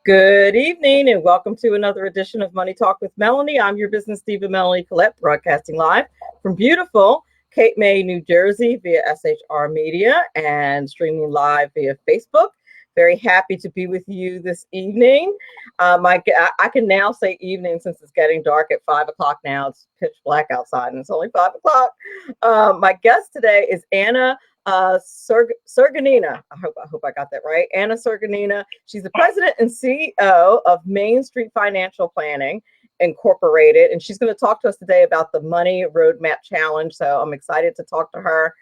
Good evening and welcome to another edition of Money Talk with Melanie. I'm your business diva, Melanie Collette, broadcasting live from beautiful Cape May, New Jersey via SHR Media and streaming live via Facebook. Very happy to be with you this evening. I can now say evening since it's getting dark at 5 o'clock now. It's pitch black outside and it's only 5 o'clock. My guest today is Anna Sergunina. I hope I got that right. Anna Sergunina. She's the president and CEO of MainStreet Financial Planning Incorporated, and she's going to talk to us today about the Money Roadmap Challenge. So I'm excited to talk to her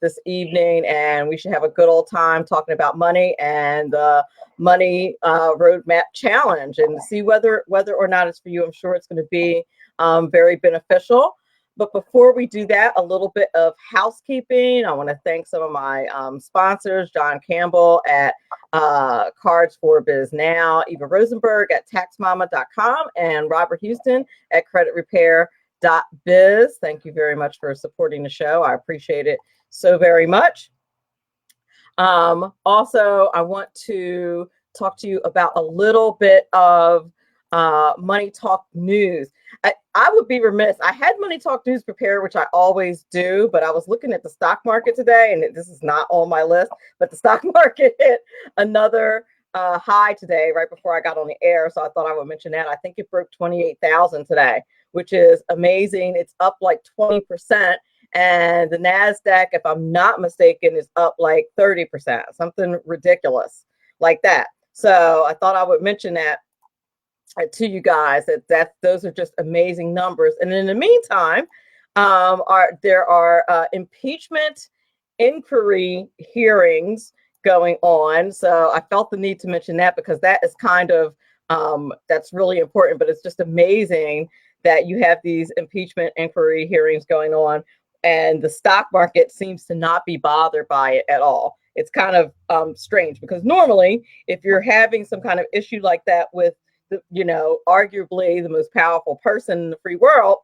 this evening, and we should have a good old time talking about money and the Money Roadmap Challenge, and see whether or not it's for you. I'm sure it's going to be very beneficial. But before we do that, a little bit of housekeeping. I want to thank some of my sponsors, John Campbell at Cards for Biz Now, Eva Rosenberg at taxmama.com, and Robert Houston at creditrepair.biz. Thank you very much for supporting the show. I appreciate it so very much. Also, I want to talk to you about a little bit of Money Talk news. I would be remiss. I had Money Talk news prepared, which I always do, but I was looking at the stock market today, and this is not on my list, but the stock market hit another high today, right before I got on the air. So I thought I would mention that. I think it broke 28,000 today, which is amazing. It's up like 20%. And the NASDAQ, if I'm not mistaken, is up like 30%, something ridiculous like that. So I thought I would mention that to you guys, that those are just amazing numbers. And in the meantime, there are impeachment inquiry hearings going on. So I felt the need to mention that because that is kind of that's really important. But it's just amazing that you have these impeachment inquiry hearings going on, and the stock market seems to not be bothered by it at all. It's kind of strange because normally, if you're having some kind of issue like that with arguably the most powerful person in the free world,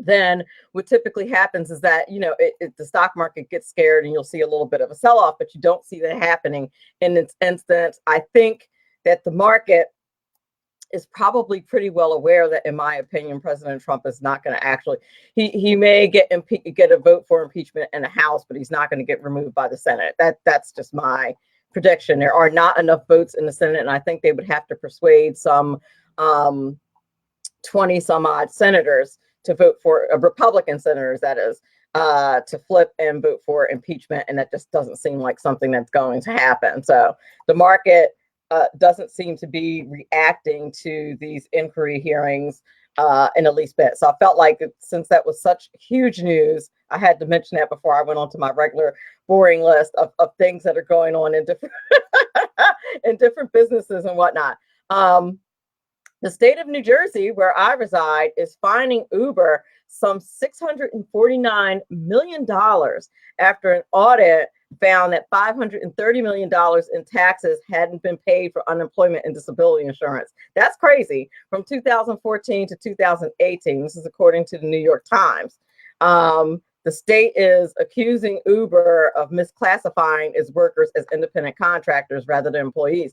then what typically happens is that, the stock market gets scared and you'll see a little bit of a sell-off, but you don't see that happening in this instance. I think that the market is probably pretty well aware that, in my opinion, President Trump is not going to actually, he may get a vote for impeachment in the House, but he's not going to get removed by the Senate. That's just my prediction. There are not enough votes in the Senate, and I think they would have to persuade some 20 some odd senators to vote for Republican senators, that is, to flip and vote for impeachment, and that just doesn't seem like something that's going to happen. So the market doesn't seem to be reacting to these inquiry hearings in the least bit. So I felt like since that was such huge news, I had to mention that before I went on to my regular boring list of things that are going on in different in different businesses and whatnot. The state of New Jersey, where I reside, is fining Uber some $649 million after an audit found that $530 million in taxes hadn't been paid for unemployment and disability insurance. That's crazy. From 2014 to 2018. This is according to the New York Times. The state is accusing Uber of misclassifying its workers as independent contractors rather than employees.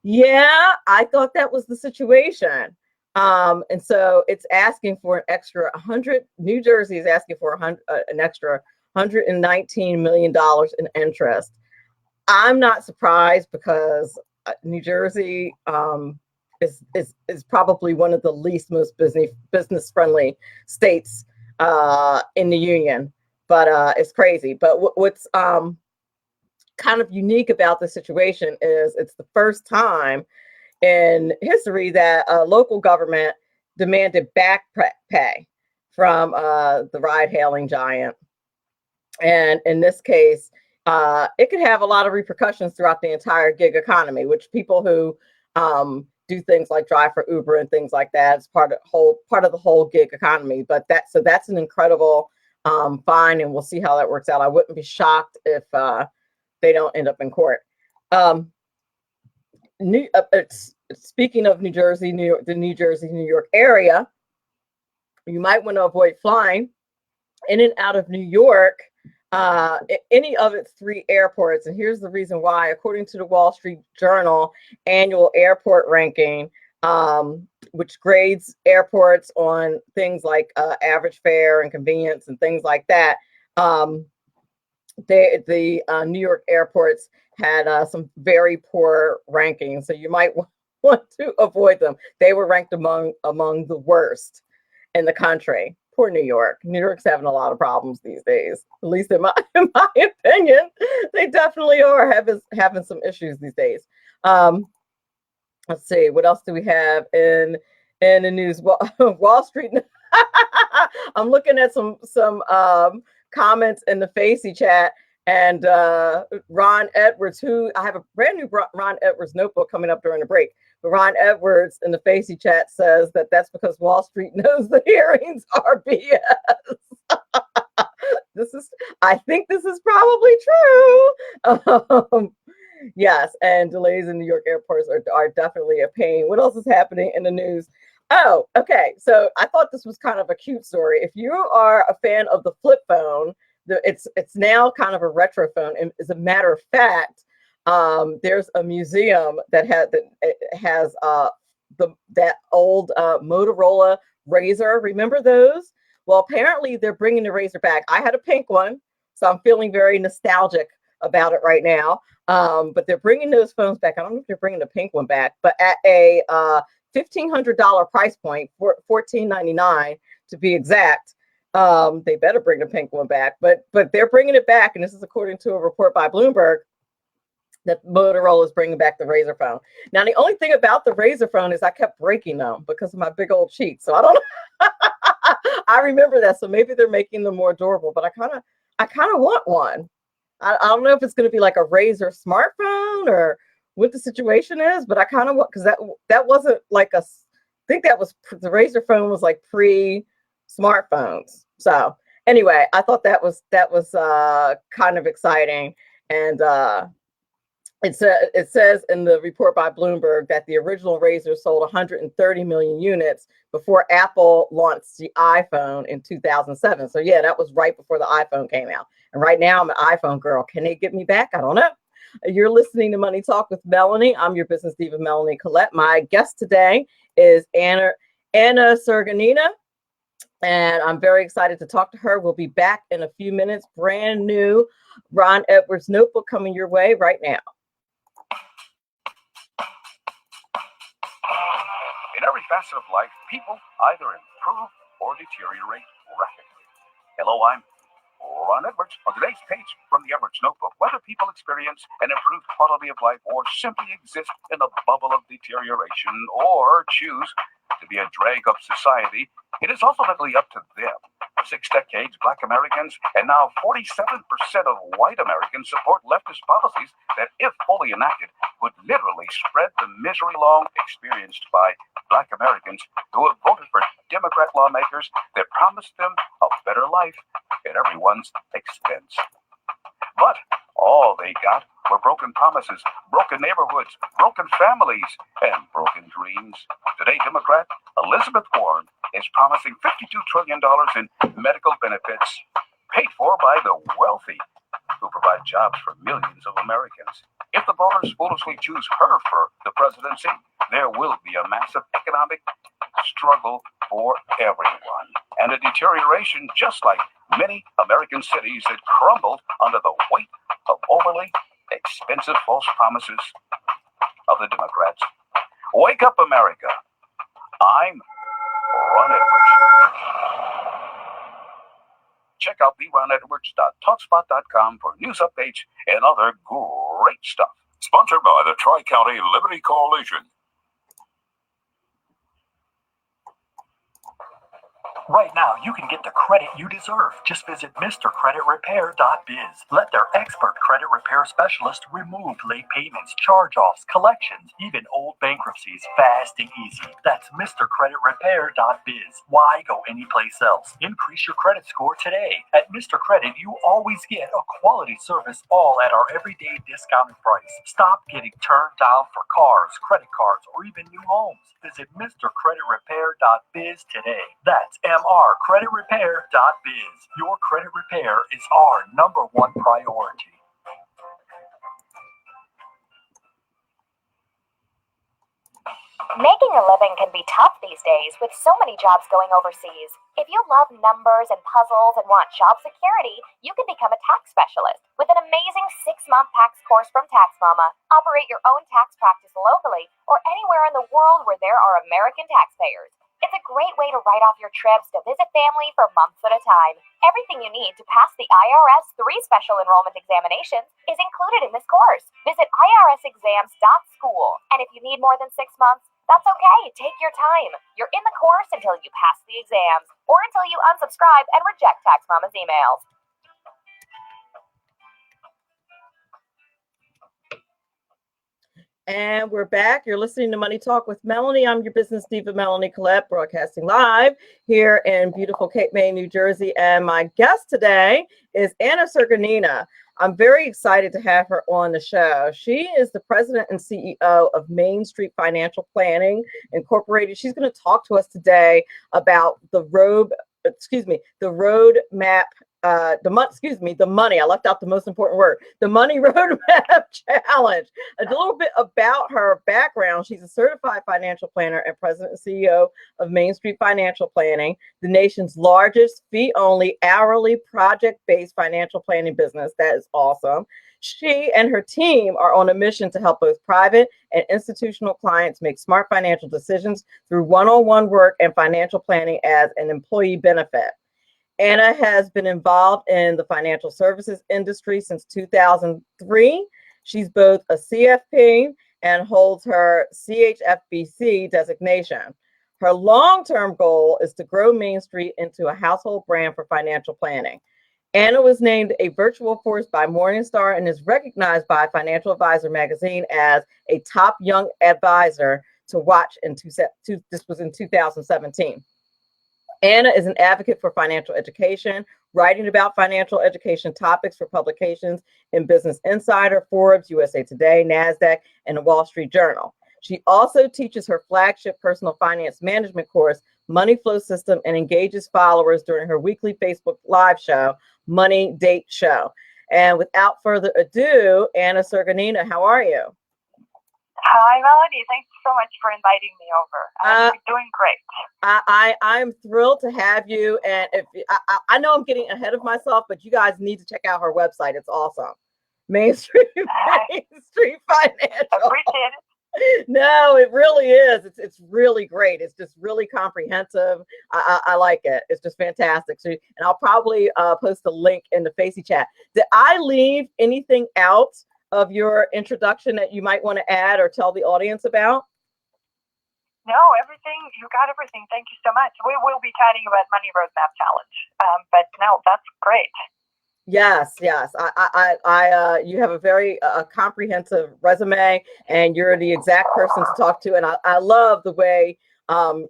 Yeah, I thought that was the situation. And so it's asking for an extra 100. New Jersey is asking for an extra $119 million in interest. I'm not surprised because New Jersey is probably one of the most business friendly states in the union, but it's crazy. But what's kind of unique about the situation is it's the first time in history that a local government demanded back pay from the ride-hailing giant. And in this case, it could have a lot of repercussions throughout the entire gig economy, which people who do things like drive for Uber and things like that is part of the whole gig economy. But that's an incredible fine, and we'll see how that works out. I wouldn't be shocked if they don't end up in court. Speaking of New Jersey, the New Jersey, New York area, you might want to avoid flying in and out of New York any of its three airports. And here's the reason why. According to the Wall Street Journal annual airport ranking, which grades airports on things like average fare and convenience and things like that, the New York airports had some very poor rankings. So you might want to avoid them. They were ranked among the worst in the country. Poor New York. New York's having a lot of problems these days. At least in my opinion, they definitely are having some issues these days. Let's see, what else do we have in the news? Wall Street. I'm looking at some comments in the Facey chat, and Ron Edwards, who I have a brand new Ron Edwards notebook coming up during the break. But Ron Edwards in the Facey chat says that's because Wall Street knows the hearings are BS. I think this is probably true. Yes, and delays in New York airports are definitely a pain. What else is happening in the news? Oh, okay. So I thought this was kind of a cute story. If you are a fan of the flip phone, it's now kind of a retro phone. And as a matter of fact, there's a museum that has that old Motorola Razor. Remember those? Well, apparently they're bringing the Razor back. I had a pink one, so I'm feeling very nostalgic about it right now. But they're bringing those phones back. I don't know if they're bringing the pink one back, but at a $1,500 price point, for $1,499 to be exact. They better bring the pink one back, but they're bringing it back, and this is according to a report by Bloomberg that Motorola is bringing back the Razor phone. Now, the only thing about the Razor phone is I kept breaking them because of my big old cheeks. So I don't know. I remember that. So maybe they're making them more durable, but I kind of want one. I don't know if it's going to be like a Razor smartphone or what the situation is, but I kind of want, because that wasn't like I think that was the Razor phone was like pre-smartphones. So anyway, I thought that was kind of exciting. And it says in the report by Bloomberg that the original Razor sold 130 million units before Apple launched the iPhone in 2007. So yeah, that was right before the iPhone came out. And right now I'm an iPhone girl. Can they get me back? I don't know. You're listening to Money Talk with Melanie. I'm your business diva, Melanie Collette. My guest today is Anna Sergunina, and I'm very excited to talk to her. We'll be back in a few minutes. Brand new Ron Edwards notebook coming your way right now. In every facet of life, people either improve or deteriorate rapidly. Hello, I'm Ron Edwards. On today's page from the Edwards Notebook, whether people experience an improved quality of life or simply exist in a bubble of deterioration or choose to be a drag of society, it is ultimately up to them. For 6 decades, Black Americans and now 47% of white Americans support leftist policies that, if fully enacted, would literally spread the misery long experienced by Black Americans who have voted for Democrat lawmakers that promised them a better life at everyone's expense. But all they got were broken promises, broken neighborhoods, broken families, and broken dreams. Today, Democrat Elizabeth Warren is promising $52 trillion in medical benefits paid for by the wealthy who provide jobs for millions of Americans. If the voters foolishly choose her for the presidency, there will be a massive economic struggle for everyone and a deterioration just like many American cities that crumbled under the weight of overly expensive false promises of the Democrats. Wake up, America. I'm Ron Edwards. Check out theronedwards.talkspot.com for news updates and other great stuff. Sponsored by the Tri-County Liberty Coalition. Right now, you can get the credit you deserve. Just visit MrCreditRepair.biz. Let their expert credit repair specialist remove late payments, charge-offs, collections, even old bankruptcies fast and easy. That's MrCreditRepair.biz. Why go anyplace else? Increase your credit score today. At Mr. Credit, you always get a quality service, all at our everyday discounted price. Stop getting turned down for cars, credit cards, or even new homes. Visit MrCreditRepair.biz today. That's mrcreditrepair.biz. Your credit repair is our #1 priority. Making a living can be tough these days with so many jobs going overseas. If you love numbers and puzzles and want job security, you can become a tax specialist with an amazing 6-month tax course from Tax Mama. Operate your own tax practice locally or anywhere in the world where there are American taxpayers. It's a great way to write off your trips to visit family for months at a time. Everything you need to pass the IRS 3 special enrollment examinations is included in this course. Visit irsexams.school. And if you need more than 6 months, that's okay. Take your time. You're in the course until you pass the exams or until you unsubscribe and reject Tax Mama's emails. And we're back. You're listening to Money Talk with Melanie. I'm your business diva, Melanie Collette, broadcasting live here in beautiful Cape May, New Jersey. And my guest today is Anna Sergunina. I'm very excited to have her on the show. She is the president and CEO of MainStreet Financial Planning Incorporated. She's going to talk to us today about the roadmap, the money. I left out the most important word, the money roadmap challenge. A little bit about her background. She's a certified financial planner and president and CEO of MainStreet Financial Planning, the nation's largest fee-only, hourly, project-based financial planning business. That is awesome. She and her team are on a mission to help both private and institutional clients make smart financial decisions through one-on-one work and financial planning as an employee benefit. Anna has been involved in the financial services industry since 2003. She's both a CFP and holds her CHFBC designation. Her long-term goal is to grow MainStreet into a household brand for financial planning. Anna was named a virtual force by Morningstar and is recognized by Financial Advisor magazine as a top young advisor to watch this was in 2017. Anna is an advocate for financial education, writing about financial education topics for publications in Business Insider, Forbes, USA Today, NASDAQ, and the Wall Street Journal. She also teaches her flagship personal finance management course, Money Flow System, and engages followers during her weekly Facebook live show, Money Date Show. And without further ado, Anna Sergunina, how are you? Hi, Melanie. Thanks so much for inviting me over. I'm doing great. I'm thrilled to have you. And if I know I'm getting ahead of myself, but you guys need to check out her website. It's awesome. MainStreet Financial. Appreciate it. No, it really is. It's really great. It's just really comprehensive. I like it. It's just fantastic. So, and I'll probably post a link in the Facey chat. Did I leave anything out of your introduction that you might want to add or tell the audience about? No, you got everything. Thank you so much. We will be chatting about Money Roadmap Challenge, but no, that's great. Yes. You have a very comprehensive resume, and you're the exact person to talk to. And I love the way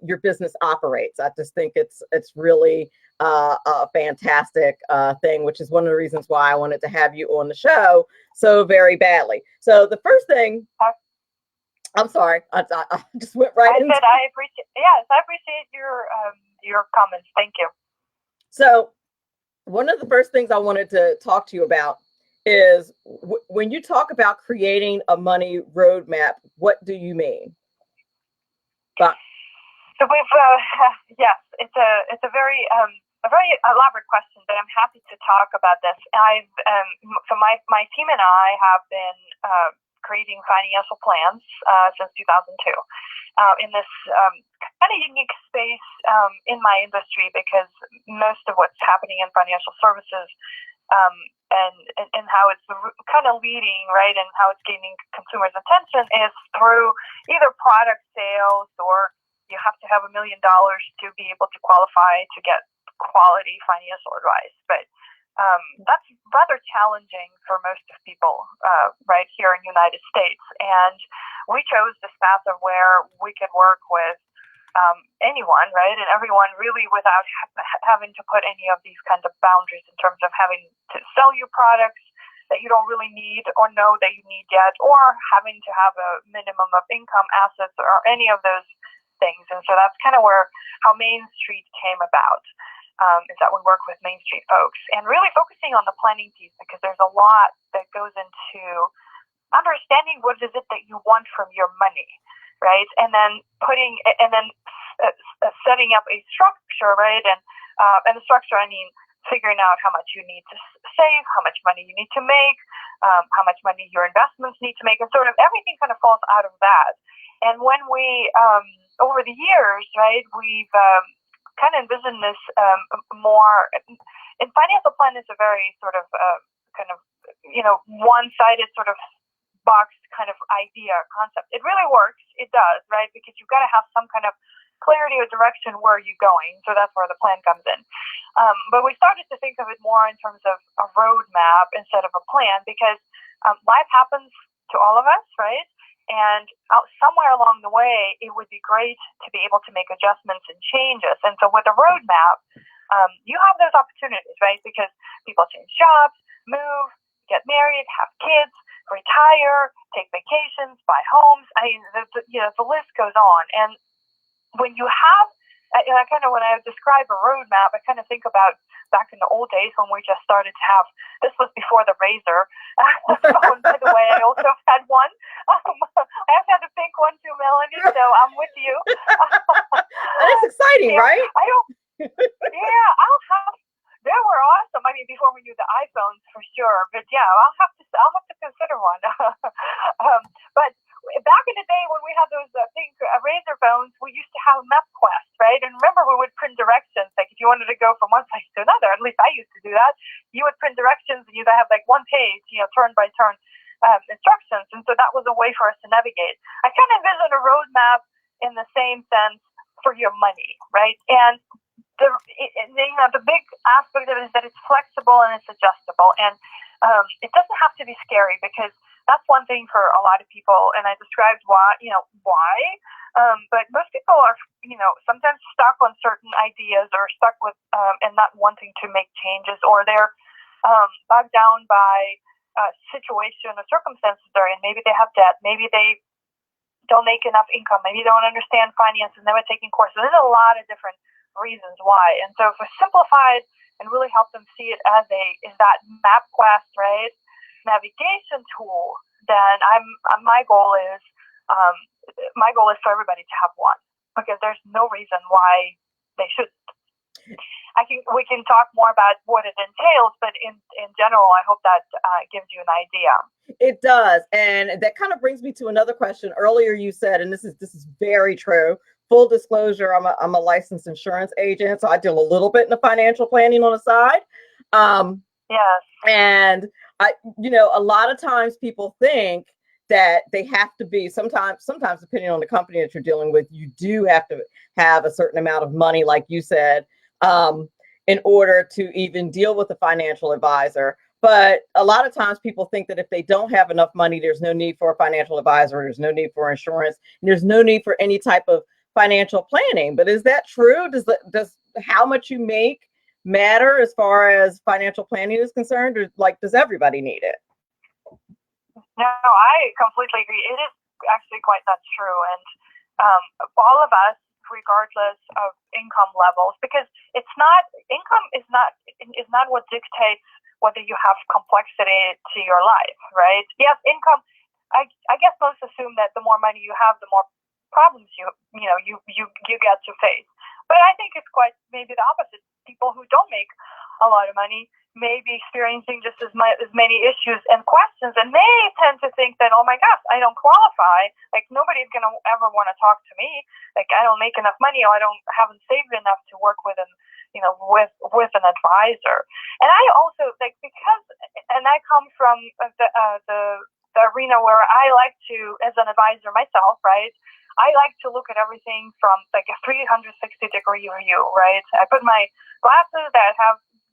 your business operates. I just think it's really a fantastic thing, which is one of the reasons why I wanted to have you on the show so very badly. So the first thing, I'm sorry, I just went right into. I appreciate your comments. Thank you. So one of the first things I wanted to talk to you about is when you talk about creating a money roadmap, what do you mean? So yes, it's a very elaborate question, but I'm happy to talk about this. So my team and I have been creating financial plans since 2002 in this kind of unique space in my industry, because most of what's happening in financial services and how it's kind of leading, right, and how it's gaining consumers' attention is through either product sales, or you have to have $1 million to be able to qualify to get quality financial advice. But that's rather challenging for most of people right here in the United States. And we chose this path of where we could work with anyone, right, and everyone, really, without having to put any of these kinds of boundaries in terms of having to sell you products that you don't really need or know that you need yet, or having to have a minimum of income, assets, or any of those things. And so that's kind of where how MainStreet came about. Is that we work with MainStreet folks and really focusing on the planning piece, because there's a lot that goes into understanding what is it that you want from your money, right? And then setting up a structure, right? And the structure, I mean, figuring out how much you need to save, how much money you need to make, how much money your investments need to make, and sort of everything kind of falls out of that. And when we, over the years, right, we've kind of envisioned this more, and financial plan is a very sort of kind of, one-sided sort of box kind of idea concept. It really works. It does, right? Because you've got to have some kind of clarity or direction where you're going. So that's where the plan comes in. But we started to think of it more in terms of a roadmap instead of a plan, because life happens to all of us, right? And somewhere along the way, it would be great to be able to make adjustments and changes. And so with a roadmap, you have those opportunities, right? Because people change jobs, move, get married, have kids, retire, take vacations, buy homes. I mean, the list goes on. And when you have, when I describe a roadmap, I kind of think about back in the old days when we just started to have, this was before the Razor phone, by the way. I also had one. I have had a pink one too, Melanie, so I'm with you. That's exciting, right? They were awesome. I mean, before we knew the iPhones for sure, but yeah, I'll have to consider one. But back in the day when we had those pink Razor phones, we used to have MapQuest, right? And remember, we would print directions. Like if you wanted to go from one place to another, at least I used to do that. You would print directions, and you'd have like one page, turn by turn instructions. And so that was a way for us to navigate. I kind of envision a roadmap in the same sense for your money, right? And the big aspect of it is that it's flexible and it's adjustable, and it doesn't have to be scary, because that's one thing for a lot of people. And I described why. But most people are, sometimes stuck on certain ideas or stuck with and not wanting to make changes, or they're bogged down by a situation or circumstances they're in. Maybe they have debt. Maybe they don't make enough income. Maybe they don't understand finances. Never taking courses. There's a lot of different reasons why. And so if we simplified and really help them see it as that MapQuest, right, navigation tool, then my goal is for everybody to have one, because there's no reason why they shouldn't. We can talk more about what it entails, but in general, I hope that gives you an idea. It does. And that kind of brings me to another question. Earlier you said, and this is very true, full disclosure, I'm a licensed insurance agent, so I deal a little bit in the financial planning on the side. Yes. And a lot of times people think that they have to be, sometimes depending on the company that you're dealing with, you do have to have a certain amount of money, like you said, in order to even deal with a financial advisor. But a lot of times people think that if they don't have enough money, there's no need for a financial advisor, there's no need for insurance, and there's no need for any type of financial planning. But is that true? Does how much you make matter as far as financial planning is concerned, or does everybody need it? No, I completely agree. It is actually quite not true. And all of us, regardless of income levels, because income is not what dictates whether you have complexity to your life, right? Yes, income, I guess most assume that the more money you have, the more problems you get to face. But I think it's quite maybe the opposite. People who don't make a lot of money may be experiencing just as many issues and questions, and they tend to think that, oh my gosh, I don't qualify. Like nobody's going to ever want to talk to me. Like I don't make enough money, or I haven't saved enough to work with with an advisor. And I also and I come from the arena where I like to, as an advisor myself, right? I like to look at everything from like a 360-degree view, right? I put my glasses that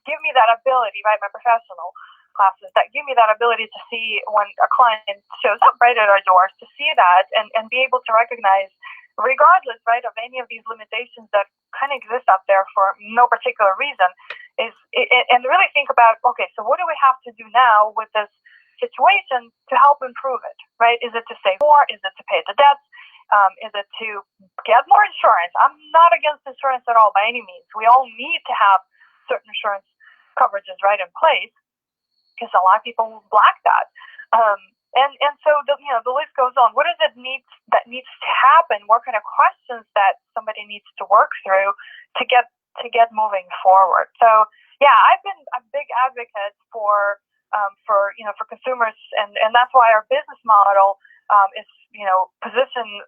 give me that ability, right? My professional classes that give me that ability to see when a client shows up right at our doors, to see that and be able to recognize, regardless, right, of any of these limitations that kind of exist out there for no particular reason, and really think about, okay, so what do we have to do now with this situation to help improve it, right? Is it to save more? Is it to pay the debts? Is it to get more insurance? I'm not against insurance at all by any means. We all need to have certain insurance coverages right in place because a lot of people lack that. And so the list goes on. What is it needs to happen? What kind of questions that somebody needs to work through to get moving forward? So yeah, I've been a big advocate for consumers, and that's why our business model is positioned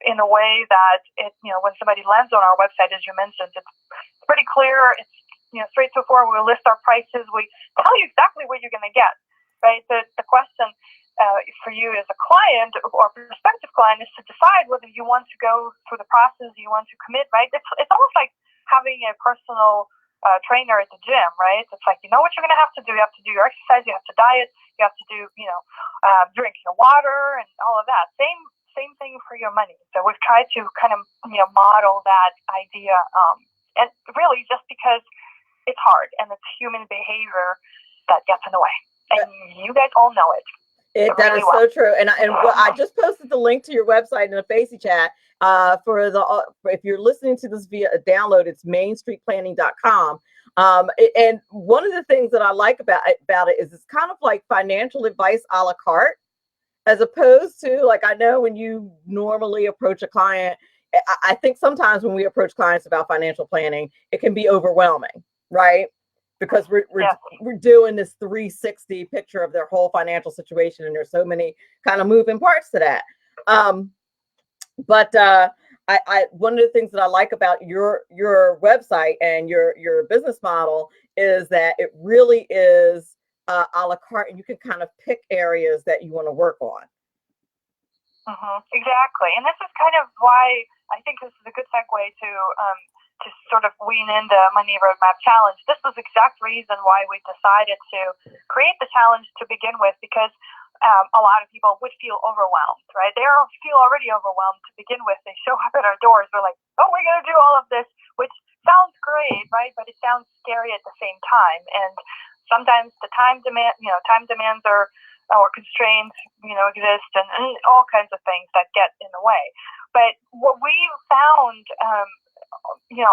in a way that when somebody lands on our website, as you mentioned, it's pretty clear. It's straight to the point. We list our prices. We tell you exactly what you're going to get. Right. The question for you as a client or prospective client is to decide whether you want to go through the process, you want to commit. Right. It's almost like having a personal trainer at the gym. Right. It's like, you know what you're going to have to do. You have to do your exercise. You have to diet. You have to do drink your water and all of that. Same thing for your money. So we've tried to kind of model that idea, and really just because it's hard and it's human behavior that gets in the way. And you guys all know it. That is so true. And I just posted the link to your website in the Facey chat. If you're listening to this via a download, it's MainStreetPlanning.com. And one of the things that I like about it is it's kind of like financial advice a la carte, as opposed to, like, I know when you normally approach a client, I think sometimes when we approach clients about financial planning, it can be overwhelming, right? Because we're doing this 360 picture of their whole financial situation, and there's so many kind of moving parts to that. But one of the things that I like about your website and your business model is that it really is a la carte, and you can kind of pick areas that you want to work on. Exactly, and this is kind of why I think this is a good segue to sort of wean into Money Roadmap Challenge. This was the exact reason why we decided to create the challenge to begin with, because a lot of people would feel overwhelmed, right? They feel already overwhelmed to begin with. They show up at our doors. We're like, oh, we're going to do all of this, which sounds great, right? But it sounds scary at the same time. And sometimes the time demands or constraints, exist, and all kinds of things that get in the way. But what we found,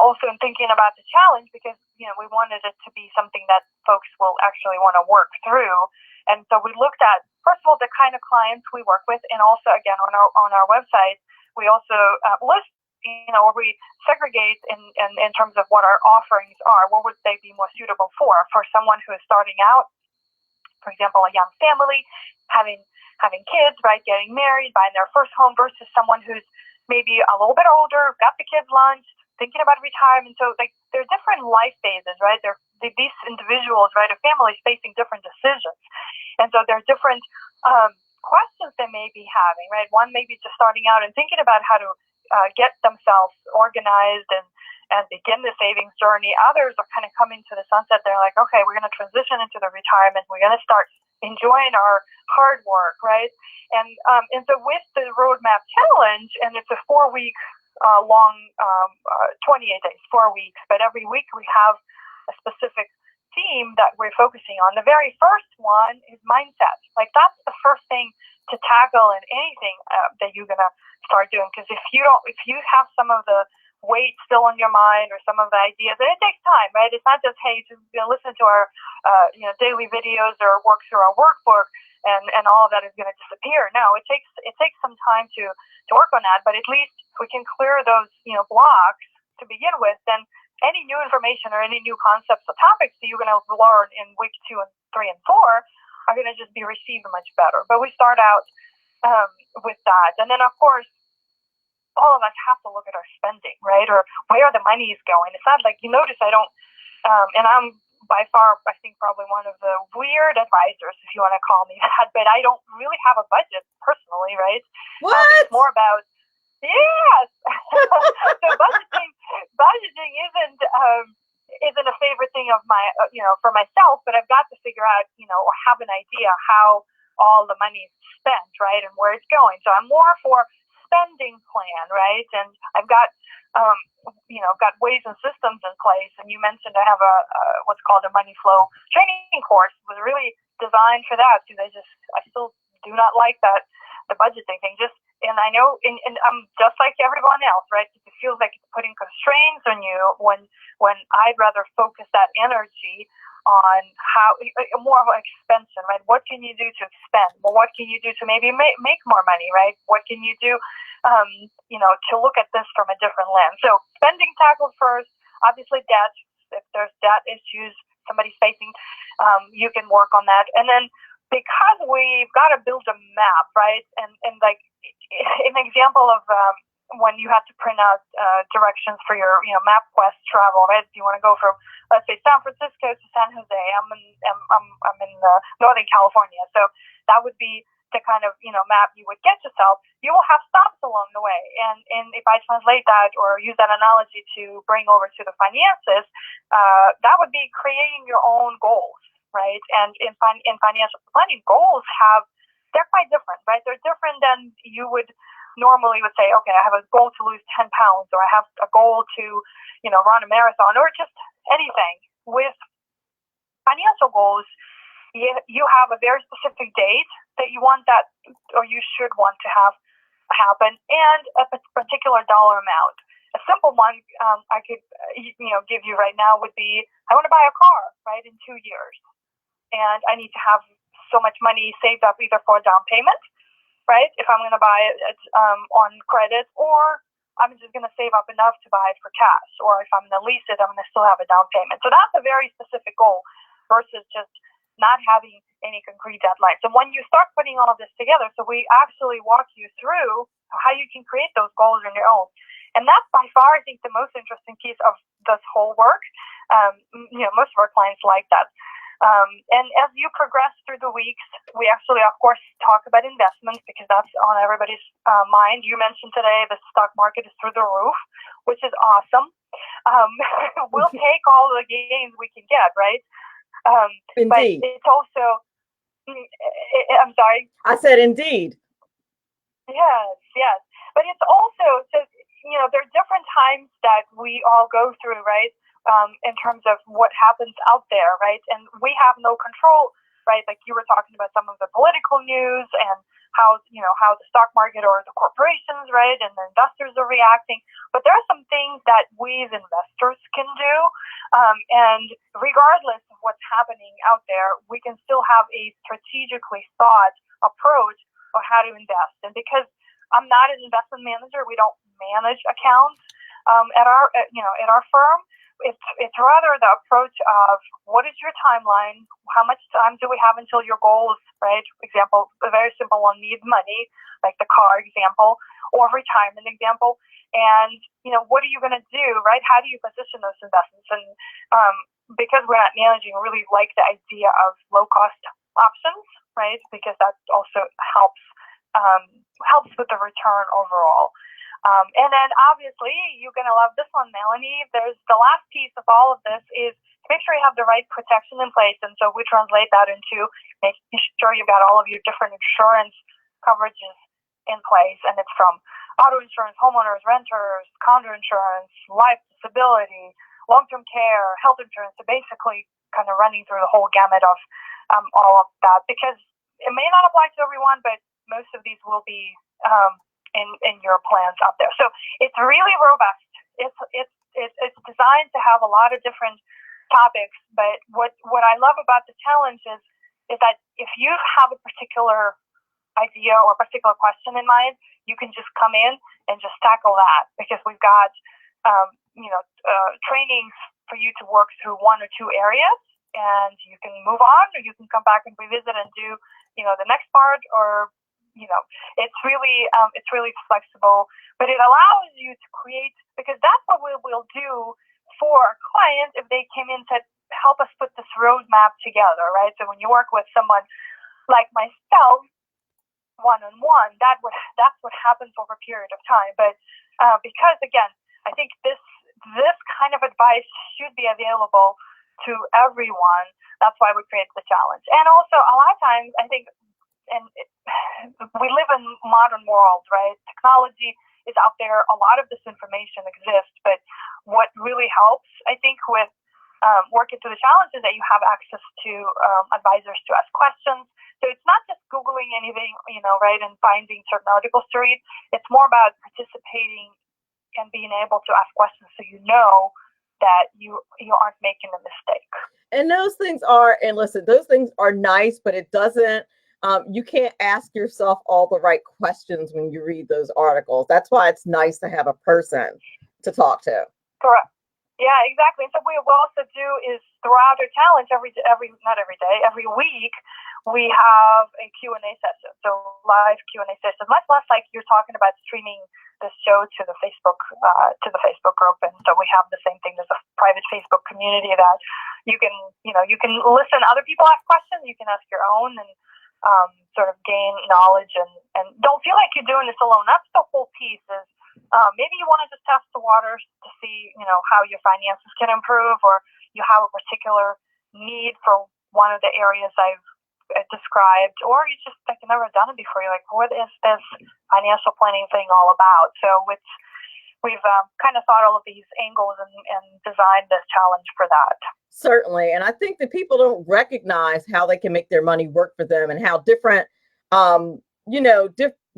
also in thinking about the challenge, because we wanted it to be something that folks will actually want to work through, and so we looked at, first of all, the kind of clients we work with, and also again on our website we also list, or we segregate in terms of what our offerings are. What would they be more suitable for someone who is starting out, for example, a young family, having kids, right, getting married, buying their first home, versus someone who's maybe a little bit older, got the kids lunch, thinking about retirement. So there are different life phases, right? These individuals, right, or families facing different decisions. And so there are different questions they may be having, right? One may be just starting out and thinking about how to get themselves organized and begin the savings journey. Others are kind of coming to the sunset. They're like, okay, we're going to transition into the retirement. We're going to start enjoying our hard work, right? And so with the Roadmap Challenge, and it's a 4-week long, 28 days, 4 weeks, but every week we have a specific theme that we're focusing on. The very first one is mindset. Like, that's the first thing to tackle in anything that you're gonna start doing. Because if you have some of the weight still on your mind, or some of the ideas, and it takes time, right? It's not just, hey, just listen to our daily videos or work through our workbook, and all of that is going to disappear. No, it takes some time to work on that. But at least if we can clear those blocks to begin with, then any new information or any new concepts or topics that you're going to learn in week 2 and 3 and 4 are going to just be received much better. But we start out with that, and then of course all of us have to look at our spending, right? Or where the money is going. It's not like, you notice I don't, and I'm by far, I think, probably one of the weird advisors, if you want to call me that, but I don't really have a budget personally, right? What? It's more about, yes. So budgeting isn't a favorite thing of my, for myself, but I've got to figure out, or have an idea how all the money is spent, right? And where it's going. So I'm more for spending plan, right? And I've got got ways and systems in place. And you mentioned I have a what's called a money flow training course. It was really designed for that, because I still do not like that, the budgeting thing. Just And I know, and I'm just like everyone else, right? It feels like it's putting constraints on you when I'd rather focus that energy on how more of expansion, right? What can you do to expand? Well, what can you do to maybe make more money, right? What can you do, to look at this from a different lens? So spending tackled first, obviously debt. If there's debt issues somebody's facing, you can work on that. And then because we've got to build a map, right? And like an example of when you have to print out directions for your MapQuest travel, right? If you want to go from, let's say, San Francisco to San Jose, I'm in Northern California, so that would be the kind of map you would get yourself. You will have stops along the way, and if I translate that or use that analogy to bring over to the finances, that would be creating your own goals, right? And in financial planning, goals they're quite different, right? They're different than you would normally would say, okay, I have a goal to lose 10 pounds, or I have a goal to, run a marathon, or just anything. With financial goals, you have a very specific date that you want that, or you should want to have happen, and a particular dollar amount. A simple one I could, give you right now would be, I want to buy a car, right, in 2 years. And I need to have so much money saved up either for a down payment, right, if I'm going to buy it on credit, or I'm just going to save up enough to buy it for cash, or if I'm going to lease it, I'm going to still have a down payment. So that's a very specific goal versus just not having any concrete deadlines. And when you start putting all of this together, so we actually walk you through how you can create those goals on your own. And that's by far, I think, the most interesting piece of this whole work. Most of our clients like that. And as you progress through the weeks, we actually, of course, talk about investments because that's on everybody's mind. You mentioned today the stock market is through the roof, which is awesome. We'll take all the gains we can get, right? Indeed. But it's also, I'm sorry? I said indeed. Yes. But it's also, so, there are different times that we all go through, right? In terms of what happens out there, right? And we have no control, right? Like you were talking about some of the political news and how the stock market or the corporations, right, and the investors are reacting. But there are some things that we as investors can do. And regardless of what's happening out there, we can still have a strategically thought approach of how to invest. And because I'm not an investment manager, we don't manage accounts at our firm. It's rather the approach of what is your timeline? How much time do we have until your goals, right? Example, a very simple one, need money, like the car example, or retirement example. And, what are you going to do, right? How do you position those investments? And because we're not managing, we really like the idea of low-cost options, right? Because that also helps with the return overall. And then obviously you're going to love this one, Melanie. There's the last piece of all of this is to make sure you have the right protection in place. And so we translate that into making sure you've got all of your different insurance coverages in place. And it's from auto insurance, homeowners, renters, condo insurance, life, disability, long-term care, health insurance. So basically kind of running through the whole gamut of all of that, because it may not apply to everyone, but most of these will be in your plans out there. So it's really robust. It's designed to have a lot of different topics. But what I love about the challenge is that if you have a particular idea or a particular question in mind, you can just come in and just tackle that, because we've got trainings for you to work through one or two areas, and you can move on, or you can come back and revisit and do the next part, or it's really flexible, but it allows you to create, because that's what we'll do for a client if they came in to help us put this roadmap together, right? So when you work with someone like myself, one-on-one, that's what happens over a period of time. But because again, I think this kind of advice should be available to everyone. That's why we create the challenge. And also a lot of times, I think, we live in modern world, right? Technology is out there. A lot of this information exists, but what really helps, I think, with working through the challenge is that you have access to advisors to ask questions. So it's not just Googling doing anything, right, and finding certain articles to read. It's more about participating and being able to ask questions so you know that you aren't making a mistake. And those things are, and listen, those things are nice, but it doesn't, you can't ask yourself all the right questions when you read those articles. That's why it's nice to have a person to talk to. Correct. Yeah, exactly. So what we'll also do is throughout our challenge, every week, we have a Q&A session. So live Q&A session, much less like you're talking about streaming this show to the Facebook group. And so we have the same thing. There's a private Facebook community that you can listen. Other people ask questions. You can ask your own and sort of gain knowledge and don't feel like you're doing this alone. That's the whole piece is. Maybe you want to just test the waters to see, how your finances can improve, or you have a particular need for one of the areas I've described, or you just like you've never done it before. You're like, what is this financial planning thing all about? So we've kind of thought all of these angles and designed this challenge for that. Certainly, and I think that people don't recognize how they can make their money work for them and how different,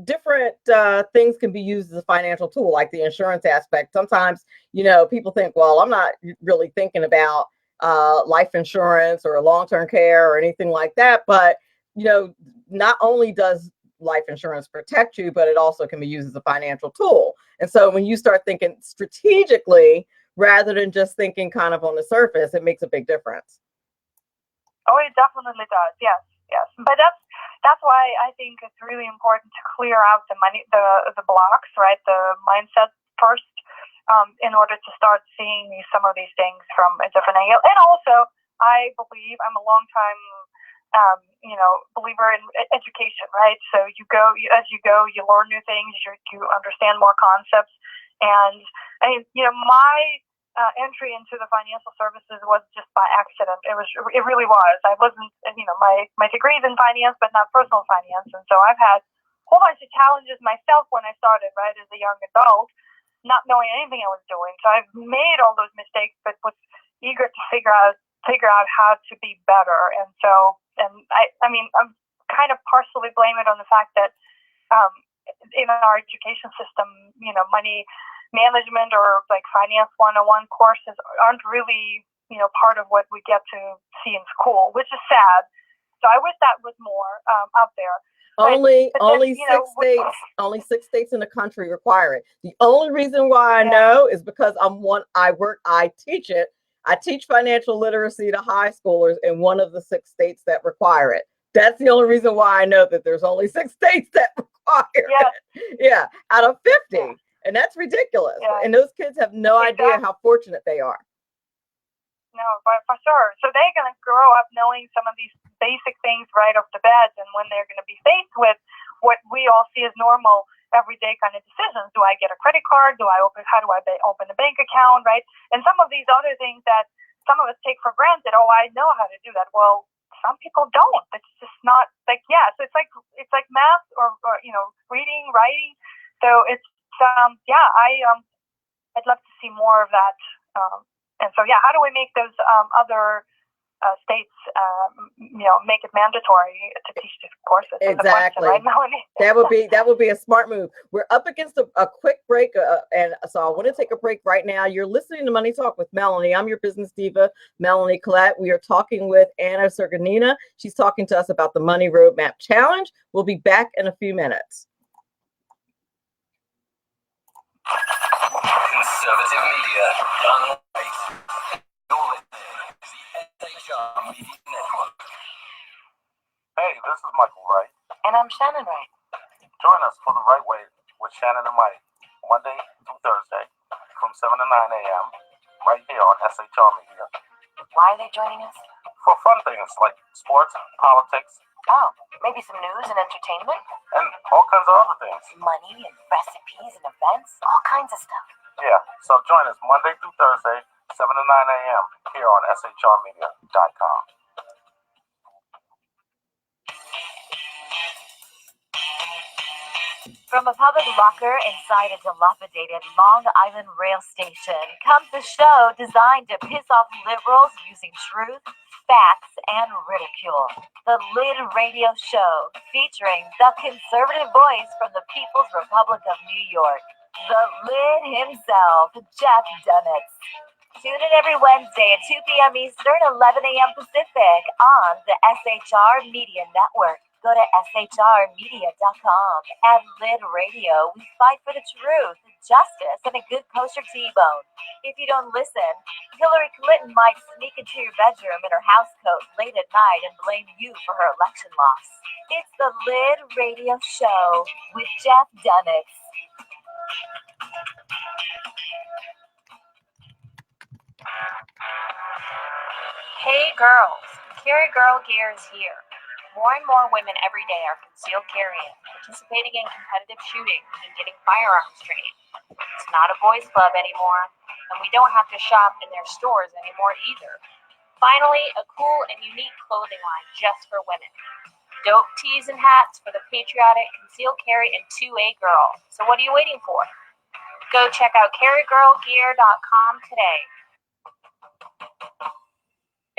different things can be used as a financial tool, like the insurance aspect. Sometimes, people think, well, I'm not really thinking about life insurance or long-term care or anything like that. But, not only does life insurance protect you, but it also can be used as a financial tool. And so when you start thinking strategically, rather than just thinking kind of on the surface, it makes a big difference. Oh, it definitely does. Yes. But that's why I think it's really important to clear out the blocks, right? The mindset first, in order to start seeing some of these things from a different angle. And also, I believe I'm a long time, believer in education, right? So you learn new things, you understand more concepts, and my entry into the financial services was just by accident. It really was. I wasn't, my degree is in finance, but not personal finance. And so I've had a whole bunch of challenges myself when I started, right, as a young adult, not knowing anything I was doing. So I've made all those mistakes, but was eager to figure out how to be better. And so, I'm kind of partially blame it on the fact that, in our education system, money management or like finance 101 courses aren't really, part of what we get to see in school, which is sad. So I wish that was more out there. Only 6 states in the country require it. The only reason why I know is because I teach it. I teach financial literacy to high schoolers in one of the 6 states that require it. That's the only reason why I know that there's only 6 states that require it. Yeah, out of 50. Yeah. And that's ridiculous. Yeah. And those kids have no idea how fortunate they are. No, for sure. So they're going to grow up knowing some of these basic things right off the bat. And when they're going to be faced with what we all see as normal, everyday kind of decisions, do I get a credit card? How do I open a bank account? Right. And some of these other things that some of us take for granted. Oh, I know how to do that. Well, some people don't. It's just not like, so it's like math or reading, writing. So it's, I'd love to see more of that. And so, how do we make those other states, make it mandatory to teach these courses? Exactly. Right, Melanie? That would be a smart move. We're up against a quick break, and so I want to take a break right now. You're listening to Money Talk with Melanie. I'm your business diva, Melanie Collette. We are talking with Anna Sergunina. She's talking to us about the Money Roadmap Challenge. We'll be back in a few minutes. Conservative media, unlike you're listening to the SHR Media Network. Hey, this is Michael Wright. And I'm Shannon Wright. Join us for The Right Way with Shannon and Mike, Monday through Thursday from 7 to 9 a.m. right here on SHR Media. Why are they joining us? For fun things like sports, politics. Oh, maybe some news and entertainment? And all kinds of other things. Money and recipes and events, all kinds of stuff. Yeah, so join us Monday through Thursday, 7 to 9 a.m. here on shrmedia.com. From a public locker inside a dilapidated Long Island rail station comes the show designed to piss off liberals using truth, facts, and ridicule. The Lid Radio Show, featuring the conservative voice from the People's Republic of New York, the Lid himself, Jeff Dunitz. Tune in every Wednesday at 2 p.m. Eastern, 11 a.m. Pacific on the SHR Media Network. Go to shrmedia.com. At Lid Radio, we fight for the truth, justice, and a good kosher T-bone. If you don't listen, Hillary Clinton might sneak into your bedroom in her housecoat late at night and blame you for her election loss. It's the Lid Radio Show with Jeff Dunitz. Hey girls, Carry Girl Gear is here. More and more women every day are concealed carrying, participating in competitive shooting, and getting firearms training. It's not a boys' club anymore, and we don't have to shop in their stores anymore either. Finally, a cool and unique clothing line just for women. Dope tees and hats for the patriotic concealed carry and 2A girl. So what are you waiting for? Go check out carrygirlgear.com today.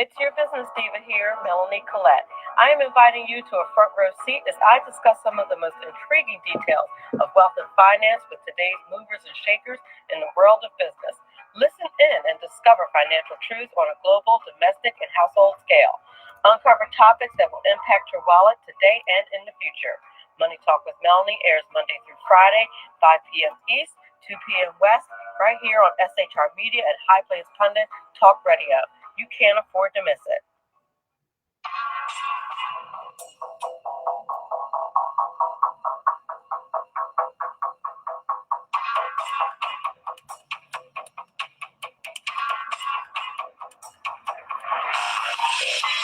It's your business diva here, Melanie Collette. I am inviting you to a front row seat as I discuss some of the most intriguing details of wealth and finance with today's movers and shakers in the world of business. Listen in and discover financial truths on a global, domestic, and household scale. Uncover topics that will impact your wallet today and in the future. Money Talk with Melanie airs Monday through Friday, 5 p.m. East, 2 p.m. West, right here on SHR Media and High Plains Pundit Talk Radio. You can't afford to miss it.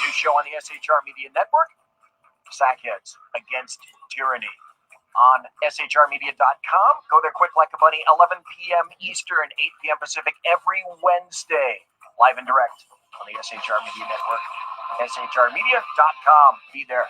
New show on the SHR Media Network, Sackheads Against Tyranny. On shrmedia.com. Go there quick like a bunny, 11 p.m. Eastern, 8 p.m. Pacific every Wednesday. Live and direct on the SHR Media Network. shrmedia.com. Be there.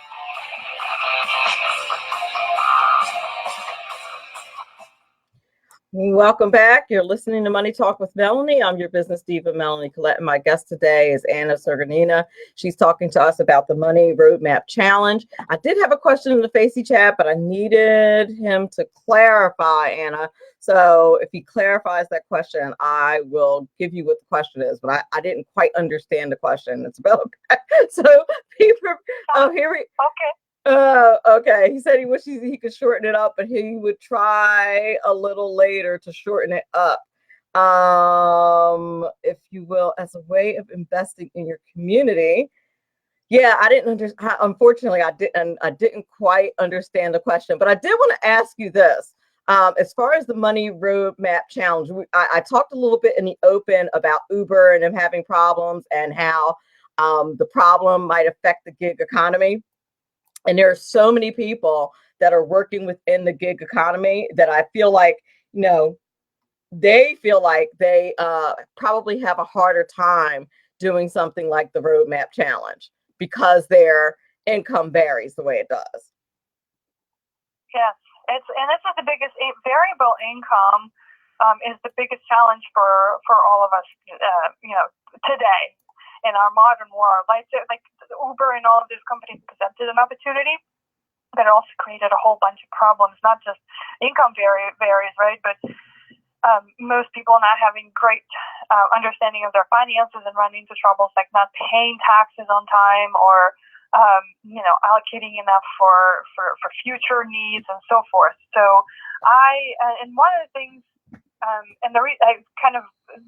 Welcome back. You're listening to Money Talk with Melanie. I'm your business diva, Melanie Collette. And my guest today is Anna Sergunina. She's talking to us about the Money Roadmap Challenge. I did have a question in the Facey chat, but I needed him to clarify, Anna. So if he clarifies that question, I will give you what the question is. But I didn't quite understand the question. It's about so people. Oh, here we. Okay. Okay. He said he wishes he could shorten it up, but he would try a little later to shorten it up. If you will, as a way of investing in your community. Yeah, I didn't understand. Unfortunately, I didn't quite understand the question, but I did want to ask you this. As far as the Money Roadmap Challenge, I talked a little bit in the open about Uber and them having problems and how the problem might affect the gig economy. And there are so many people that are working within the gig economy that I feel like, they feel like they probably have a harder time doing something like the Roadmap Challenge because their income varies the way it does. Yes, this is the biggest variable income is the biggest challenge for all of us, today in our modern world. Like Uber and all of these companies presented an opportunity, but it also created a whole bunch of problems. Not just income varies, right? But most people not having great understanding of their finances and running into troubles like not paying taxes on time or allocating enough for future needs and so forth. So and one of the things, I kind of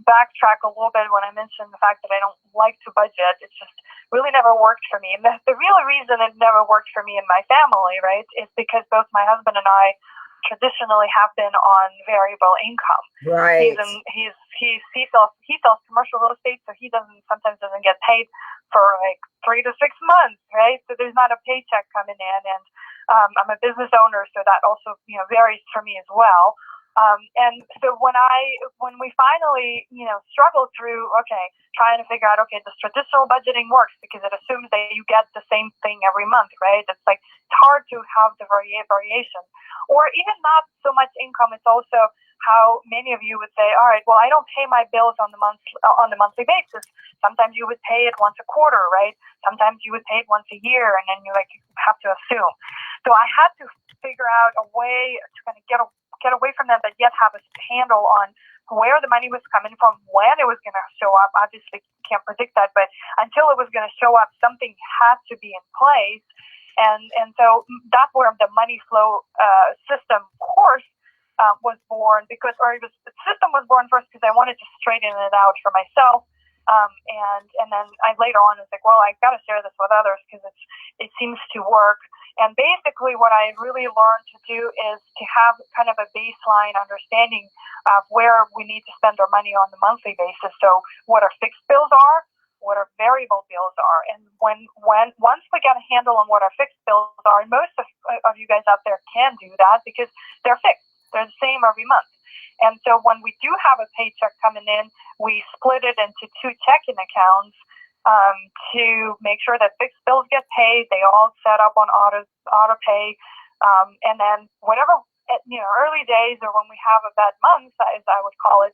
backtrack a little bit when I mentioned the fact that I don't like to budget. It's just really never worked for me. And the real reason it never worked for me and my family, right, is because both my husband and I traditionally have been on variable income. Right. He sells commercial real estate, so he sometimes doesn't get paid for like 3 to 6 months, right? So there's not a paycheck coming in, and I'm a business owner, so that also varies for me as well. And so when we finally, struggled through, trying to figure out, this traditional budgeting works because it assumes that you get the same thing every month, right? It's like, it's hard to have the variation, or even not so much income. It's also how many of you would say, all right, well, I don't pay my bills on the monthly basis. Sometimes you would pay it once a quarter, right? Sometimes you would pay it once a year, and then you have to assume. So I had to figure out a way to kind of get away from that, but yet have a handle on where the money was coming from, when it was going to show up. Obviously, can't predict that, but until it was going to show up, something had to be in place. And so that's where the money flow system course was born, the system was born first because I wanted to straighten it out for myself. And then I later on was like, well, I've got to share this with others because it seems to work. And basically what I really learned to do is to have kind of a baseline understanding of where we need to spend our money on the monthly basis. So what our fixed bills are, what our variable bills are. And once we get a handle on what our fixed bills are, and most of you guys out there can do that because they're fixed. They're the same every month. And so when we do have a paycheck coming in, we split it into two checking accounts to make sure that fixed bills get paid. They all set up on auto pay. And then whatever, early days or when we have a bad month, as I would call it,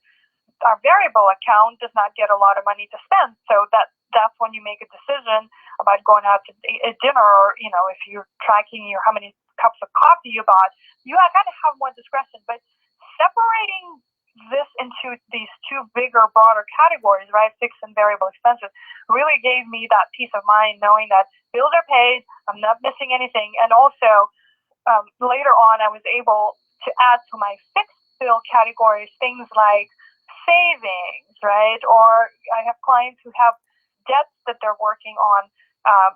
our variable account does not get a lot of money to spend. So that's when you make a decision about going out to a dinner, or, if you're tracking how many cups of coffee you bought, you kind of have more discretion. But separating this into these two bigger, broader categories, right, fixed and variable expenses, really gave me that peace of mind knowing that bills are paid, I'm not missing anything. And also, later on, I was able to add to my fixed bill categories things like savings, right? Or I have clients who have debts that they're working on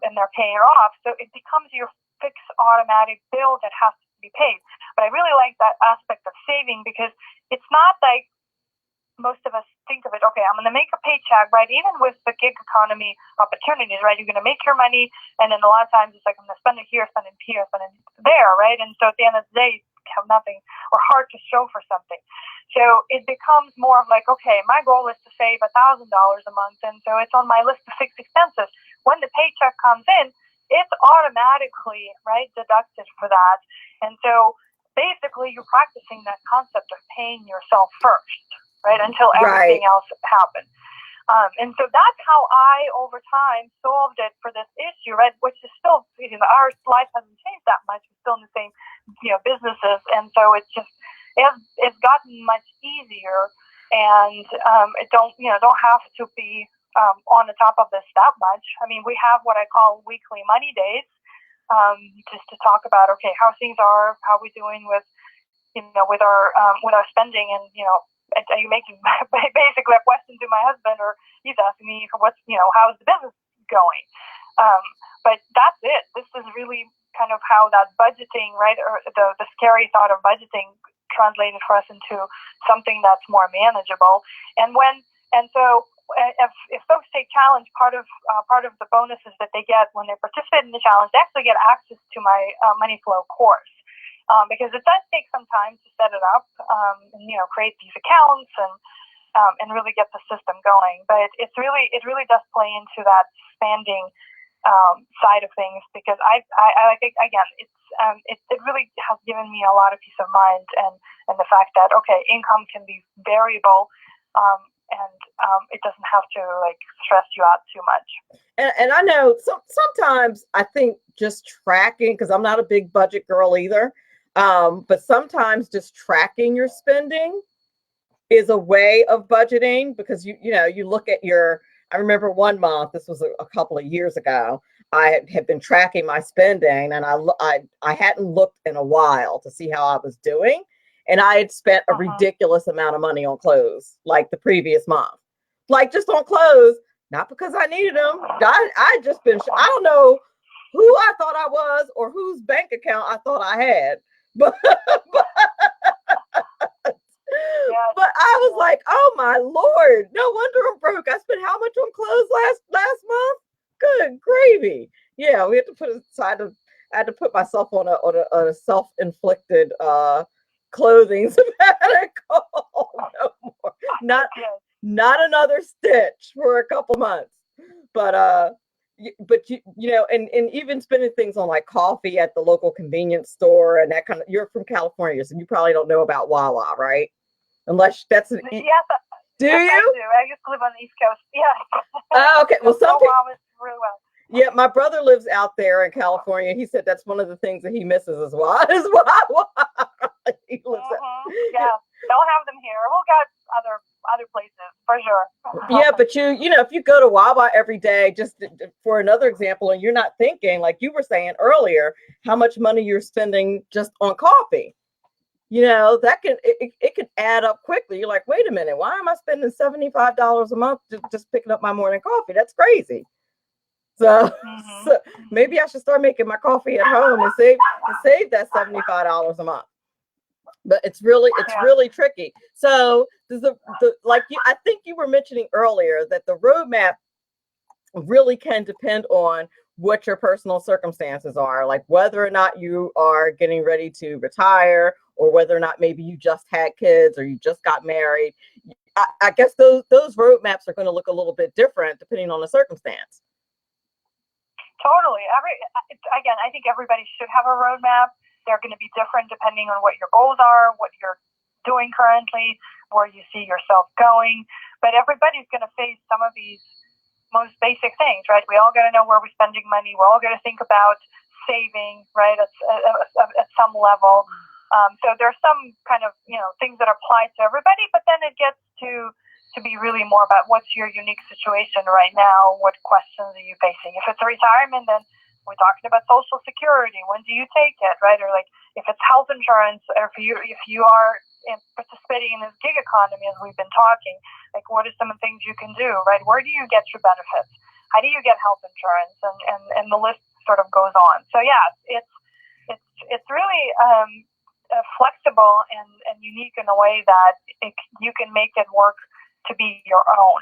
and they're paying off. So it becomes your fixed automatic bill that has to be paid. But I really like that aspect of saving because it's not like most of us think of it, okay, I'm going to make a paycheck, right? Even with the gig economy opportunities, right? You're going to make your money, and then a lot of times it's like, I'm going to spend it here, spend it here, spend it there, right? And so at the end of the day, you have nothing or hard to show for something. So it becomes more of like, okay, my goal is to save $1,000 a month, and so it's on my list of fixed expenses. When the paycheck comes in, it's automatically, right, deducted for that. And so basically you're practicing that concept of paying yourself first, right, until everything else happens. And so that's how I, over time, solved it for this issue, right, which is still, our life hasn't changed that much. We're still in the same, businesses. And so it's gotten much easier, and it don't have to be on the top of this that much. I mean, we have what I call weekly money days, just to talk about, okay, how things are, how we're doing with our spending, and are you making basically a question to my husband, or he's asking me what's how's the business going. But that's it. This is really kind of how that budgeting, right, or the scary thought of budgeting translated for us into something that's more manageable. And so if folks take challenge, part of the bonuses that they get when they participate in the challenge, they actually get access to my money flow course, because it does take some time to set it up, and create these accounts and really get the system going. But it really does play into that spending side of things, because I think, again, it really has given me a lot of peace of mind, and the fact that, okay, income can be variable, and it doesn't have to stress you out too much. And I know sometimes I think just tracking, because I'm not a big budget girl either, but sometimes just tracking your spending is a way of budgeting, because you look at I remember one month, this was a couple of years ago, I had been tracking my spending, and I hadn't looked in a while to see how I was doing. And I had spent a ridiculous amount of money on clothes, like the previous month, just on clothes, not because I needed them. I don't know who I thought I was or whose bank account I thought I had, but I was like, oh my Lord, no wonder I'm broke. I spent how much on clothes last month? Good gravy. Yeah, we had to put aside. I had to put myself on a self-inflicted clothing sabbatical. No more. Not another stitch for a couple months. But you know, and even spending things on like coffee at the local convenience store and that kind of. You're from California, so you probably don't know about Wawa, right? Unless that's an. Yes, do yes, you? I do. I used to live on the East Coast. Yeah. Oh, okay. Well, some people. Really well. Yeah, my brother lives out there in California. He said that's one of the things that he misses as well. Is Wawa. He lives Yeah, don't have them here. We'll got other places for sure. Yeah, but you know, if you go to Wawa every day, just for another example, and you're not thinking, like you were saying earlier, how much money you're spending just on coffee. You know, that it could add up quickly. You're like, wait a minute, why am I spending $75 a month just picking up my morning coffee? That's crazy. So, so maybe I should start making my coffee at home and save that $75 a month. But it's really tricky. So the like you, I think you were mentioning earlier that the roadmap really can depend on what your personal circumstances are, like whether or not you are getting ready to retire, or whether or not maybe you just had kids or you just got married. I guess those roadmaps are going to look a little bit different depending on the circumstance. Totally. Again, I think everybody should have a roadmap. They're going to be different depending on what your goals are, what you're doing currently, where you see yourself going. But everybody's going to face some of these most basic things, right? We all got to know where we're spending money. We're all going to think about saving, right, at some level. So there's some kind of, things that apply to everybody, but then it gets to be really more about what's your unique situation right now. What questions are you facing? If it's a retirement, then we're talking about Social Security. When do you take it, right? Or like if it's health insurance, or if you are participating in this gig economy, as we've been talking, like what are some of the things you can do, right? Where do you get your benefits? How do you get health insurance? And the list sort of goes on. So yeah, it's really flexible and unique in a way that you can make it work to be your own.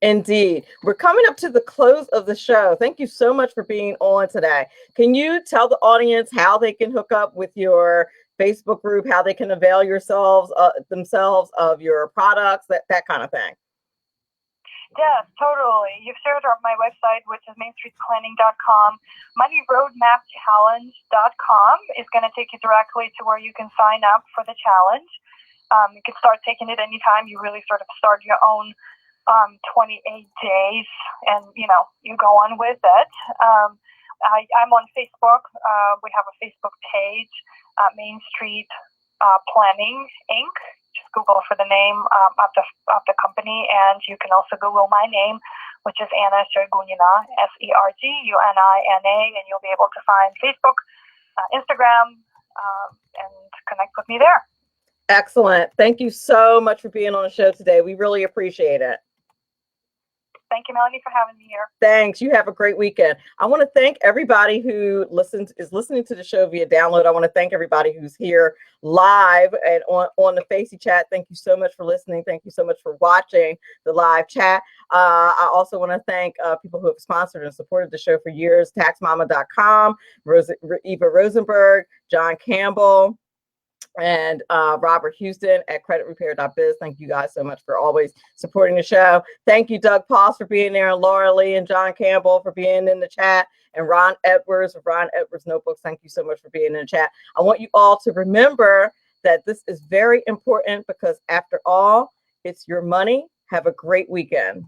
Indeed. We're coming up to the close of the show. Thank you so much for being on today. Can you tell the audience how they can hook up with your Facebook group, how they can avail themselves of your products, that kind of thing? Yes, totally. You've shared my website, which is MainStreetPlanning.com. MoneyRoadmapChallenge.com is going to take you directly to where you can sign up for the challenge. You can start taking it anytime. You really sort of start your own 28 days, and you go on with it. I'm on Facebook. We have a Facebook page, Main Street Planning Inc. Just Google for the name of the company, and you can also Google my name, which is Anna Sergunina, Sergunina, and you'll be able to find Facebook, Instagram, and connect with me there. Excellent. Thank you so much for being on the show today. We really appreciate it. Thank you, Melanie, for having me here. Thanks. You have a great weekend. I want to thank everybody who is listening to the show via download. I want to thank everybody who's here live and on the Facey chat. Thank you so much for listening. Thank you so much for watching the live chat. I also want to thank people who have sponsored and supported the show for years. TaxMama.com, Eva Rosenberg, John Campbell, and Robert Houston at creditrepair.biz. Thank you guys so much for always supporting the show. Thank you, Doug Poss, for being there, and Laura Lee and John Campbell for being in the chat, and Ron Edwards of Ron Edwards Notebooks. Thank you so much for being in the chat. I want you all to remember that this is very important, because after all, it's your money. Have a great weekend.